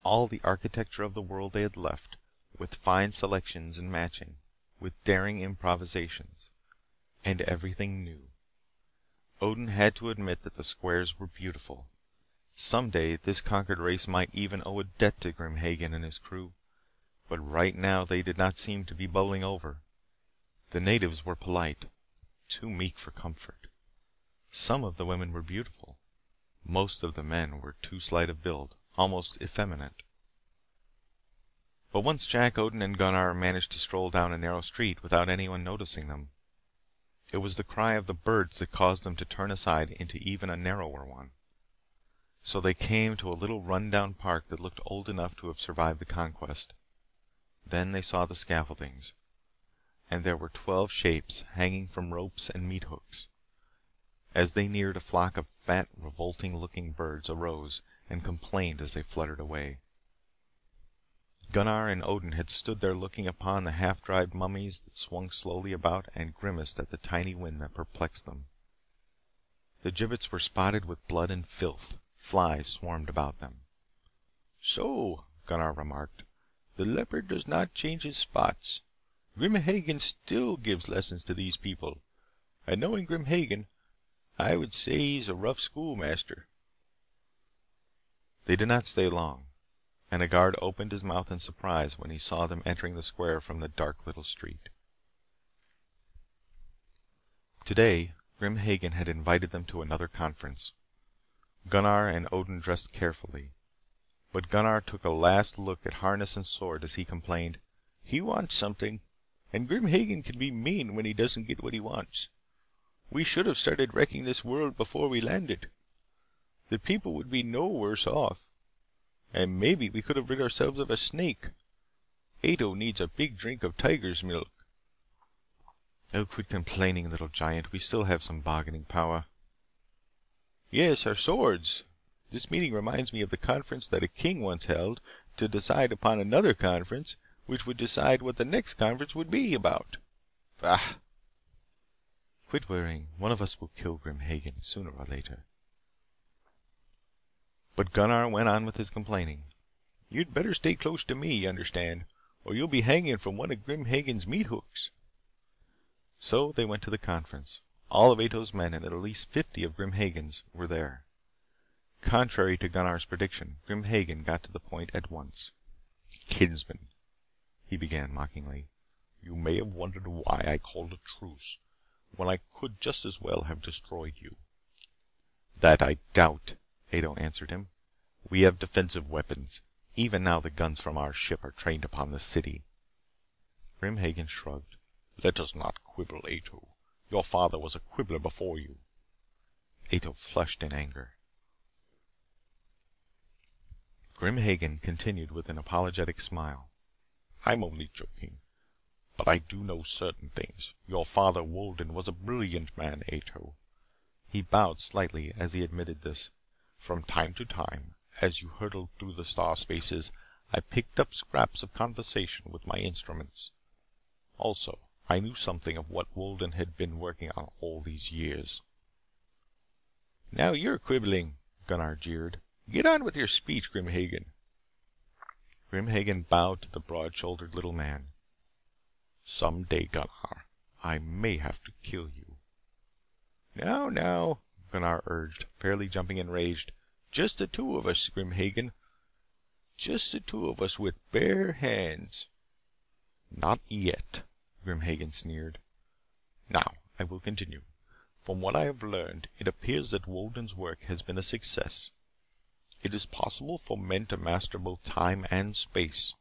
All the architecture of the world they had left, with fine selections and matching, with daring improvisations. And everything new. Odin had to admit that the squares were beautiful. Someday this conquered race might even owe a debt to Grim Hagen and his crew. But right now they did not seem to be bubbling over. The natives were polite, too meek for comfort. Some of the women were beautiful. Most of the men were too slight of build, almost effeminate. But once Jack, Odin, and Gunnar managed to stroll down a narrow street without anyone noticing them. It was the cry of the birds that caused them to turn aside into even a narrower one. So they came to a little run-down park that looked old enough to have survived the conquest. Then they saw the scaffoldings, and there were 12 shapes hanging from ropes and meat hooks. As they neared, a flock of fat, revolting-looking birds arose and complained as they fluttered away. Gunnar and Odin had stood there looking upon the half-dried mummies that swung slowly about and grimaced at the tiny wind that perplexed them. The gibbets were spotted with blood and filth. Flies swarmed about them. "So," Gunnar remarked, "the leopard does not change his spots. Grim Hagen still gives lessons to these people. And knowing Grim Hagen, I would say he's a rough schoolmaster." They did not stay long, and a guard opened his mouth in surprise when he saw them entering the square from the dark little street. Today, Grim Hagen had invited them to another conference. Gunnar and Odin dressed carefully, but Gunnar took a last look at harness and sword as he complained, "He wants something, and Grim Hagen can be mean when he doesn't get what he wants. We should have started wrecking this world before we landed. The people would be no worse off. And maybe we could have rid ourselves of a snake. Ato needs a big drink of tiger's milk." "Oh, quit complaining, little giant. We still have some bargaining power." "Yes, our swords. This meeting reminds me of the conference that a king once held to decide upon another conference which would decide what the next conference would be about. Bah!" "Quit worrying. One of us will kill Grim Hagen sooner or later." But Gunnar went on with his complaining. "You'd better stay close to me, understand, or you'll be hanging from one of Grim Hagen's meat hooks." So they went to the conference. All of Ato's men and at least 50 of Grim Hagen's were there. Contrary to Gunnar's prediction, Grim Hagen got to the point at once. "Kinsman," he began mockingly, "you may have wondered why I called a truce when I could just as well have destroyed you." "That I doubt," Ato answered him. "We have defensive weapons. Even now the guns from our ship are trained upon the city." Grim Hagen shrugged. "Let us not quibble, Ato. Your father was a quibbler before you." Ato flushed in anger. Grim Hagen continued with an apologetic smile. "I'm only joking. But I do know certain things. Your father, Wolden, was a brilliant man, Ato." He bowed slightly as he admitted this. "From time to time, as you hurtled through the star spaces, I picked up scraps of conversation with my instruments. Also, I knew something of what Wolden had been working on all these years." "Now you're quibbling," Gunnar jeered. "Get on with your speech, Grim Hagen." Grim Hagen bowed to the broad-shouldered little man. "Some day, Gunnar, I may have to kill you." "Now, now," Gunnar urged, fairly jumping in rage. "Just the two of us, Grim Hagen. Just the two of us with bare hands." "Not yet," Grim Hagen sneered. "Now, I will continue. From what I have learned, it appears that Wolden's work has been a success. It is possible for men to master both time and space.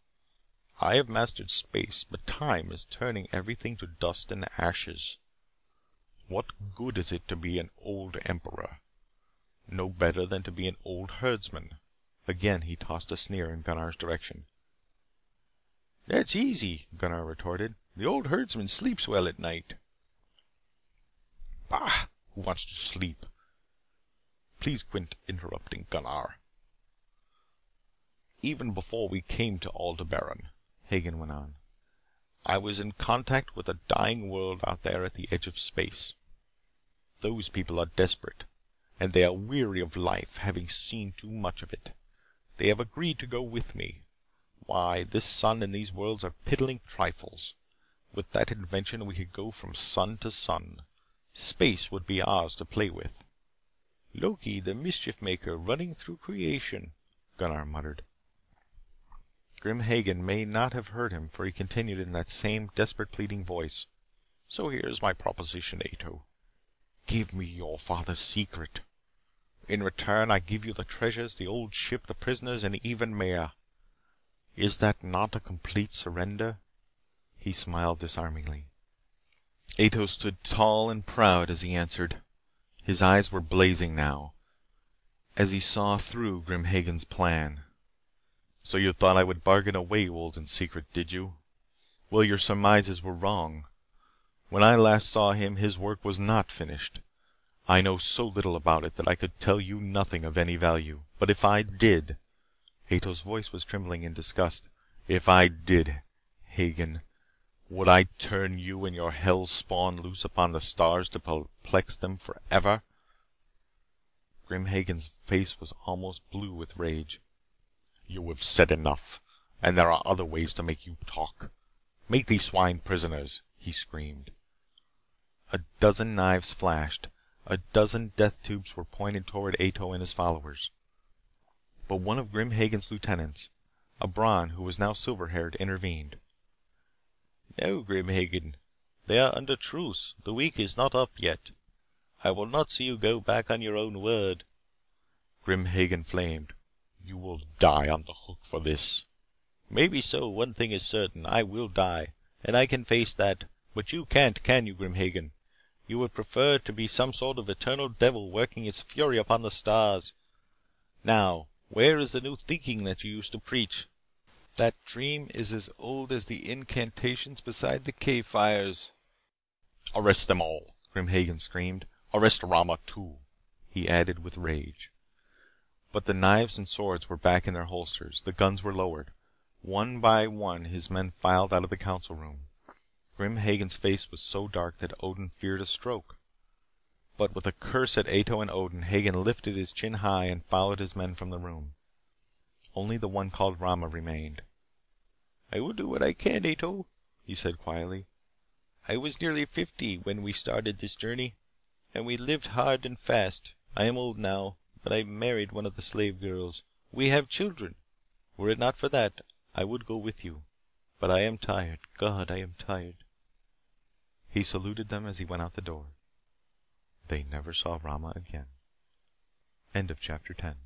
I have mastered space, but time is turning everything to dust and ashes. What good is it to be an old emperor? No better than to be an old herdsman." Again he tossed a sneer in Gunnar's direction. "That's easy," Gunnar retorted. "The old herdsman sleeps well at night." "Bah! Who wants to sleep? Please quit interrupting, Gunnar." "Even before we came to Aldebaran," Hagen went on, "I was in contact with a dying world out there at the edge of space. Those people are desperate, and they are weary of life, having seen too much of it. They have agreed to go with me. Why, this sun and these worlds are piddling trifles. With that invention we could go from sun to sun. Space would be ours to play with." "Loki, the mischief maker, running through creation," Gunnar muttered. Grim Hagen may not have heard him, for he continued in that same desperate pleading voice. "So here is my proposition, Ato. Give me your father's secret. In return, I give you the treasures, the old ship, the prisoners, and even Maya. Is that not a complete surrender?" He smiled disarmingly. Ato stood tall and proud as he answered. His eyes were blazing now, as he saw through Grim Hagen's plan. "So you thought I would bargain away Wolden's secret, did you? Well, your surmises were wrong. When I last saw him, his work was not finished. I know so little about it that I could tell you nothing of any value. But if I did," Ato's voice was trembling in disgust, "if I did, Hagen, would I turn you and your hell spawn loose upon the stars to perplex them forever?" Grim Hagen's face was almost blue with rage. "You have said enough, and there are other ways to make you talk. Make these swine prisoners," he screamed. A dozen knives flashed. A dozen death tubes were pointed toward Ato and his followers. But one of Grim Hagen's lieutenants, a Bron who was now silver-haired, intervened. "No, Grim Hagen. They are under truce. The week is not up yet. I will not see you go back on your own word." Grim Hagen flamed. "You will die on the hook for this." "Maybe so. One thing is certain. I will die. And I can face that. But you can't, can you, Grim Hagen? You would prefer to be some sort of eternal devil working its fury upon the stars. Now, where is the new thinking that you used to preach?" "That dream is as old as the incantations beside the cave fires." "Arrest them all," Grim Hagen screamed. "Arrest Rama too," he added with rage. But the knives and swords were back in their holsters. The guns were lowered. One by one his men filed out of the council room. Grim Hagen's face was so dark that Odin feared a stroke. But with a curse at Ato and Odin, Hagen lifted his chin high and followed his men from the room. Only the one called Rama remained. "I will do what I can, Ato," he said quietly. "I was nearly 50 when we started this journey, and we lived hard and fast. I am old now, but I married one of the slave girls. We have children. Were it not for that, I would go with you. But I am tired. God, I am tired." He saluted them as he went out the door. They never saw Rama again. End of chapter 10.